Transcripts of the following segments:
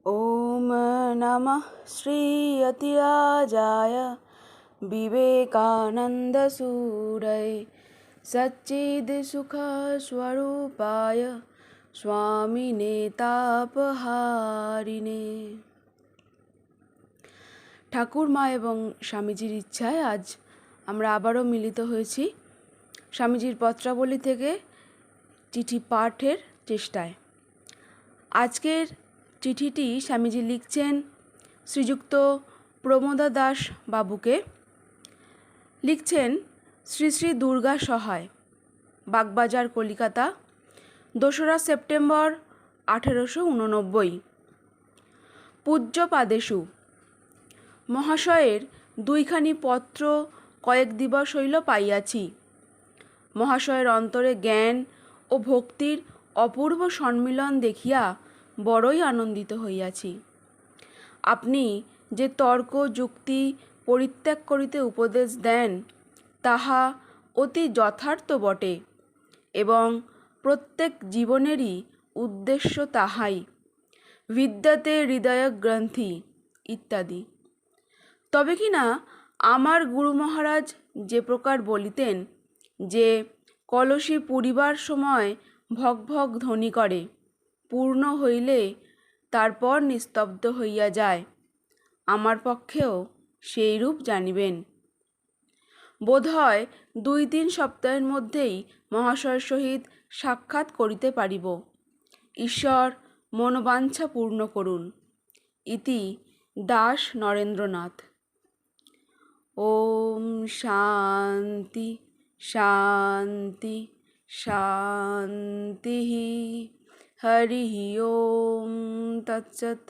ॐ नमः श्रीयतिराजाय विवेकानन्दसूरये सच्चिद्सुखस्वरूपाय स्वामिने तापहारिणे। ঠাকুর মা এবং স্বামীজির ইচ্ছায় আজ আমরা আবারও মিলিত হয়েছি স্বামীজির পত্রাবলী থেকে চিঠি পাঠের চেষ্টায়। আজকের চিঠিটি স্বামীজি লিখছেন শ্রীযুক্ত প্রমোদা দাস বাবুকে। লিখছেন শ্রী শ্রী দুর্গা সহায়, বাগবাজার, কলিকাতা, 2রা সেপ্টেম্বর 1889। পূজ্য পাদেষু মহাশয়ের দুইখানি পত্র কয়েক দিবস হইল পাইয়াছি। মহাশয়ের অন্তরে জ্ঞান ও ভক্তির অপূর্ব সম্মিলন দেখিয়া বড়ই আনন্দিত হইয়াছি। আপনি যে তর্ক যুক্তি পরিত্যাগ করিতে উপদেশ দেন তাহা অতি যথার্থ বটে এবং প্রত্যেক জীবনেরই উদ্দেশ্য তাহাই, বিদ্যাতে হৃদয়গ্রন্থি ইত্যাদি। তবে কি না আমার গুরু মহারাজ যে প্রকার বলিতেন যে কলসি পুরিবার সময় ভগ ভগ ধ্বনি করে, পূর্ণ হইলে তারপর নিস্তব্ধ হইয়া যায়, আমার পক্ষেও সেইরূপ জানিবেন। বোধহয় 2-3 সপ্তাহের মধ্যেই মহাশয়ের সহিত সাক্ষাৎ করিতে পারিব। ঈশ্বর মনোবাঞ্ছা পূর্ণ করুন। ইতি দাস নরেন্দ্রনাথ। ওম শান্তি শান্তি শান্তি। হরি ওম তৎসৎ।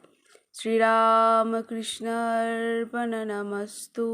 শ্রীরামকৃষ্ণার্পণমস্তু।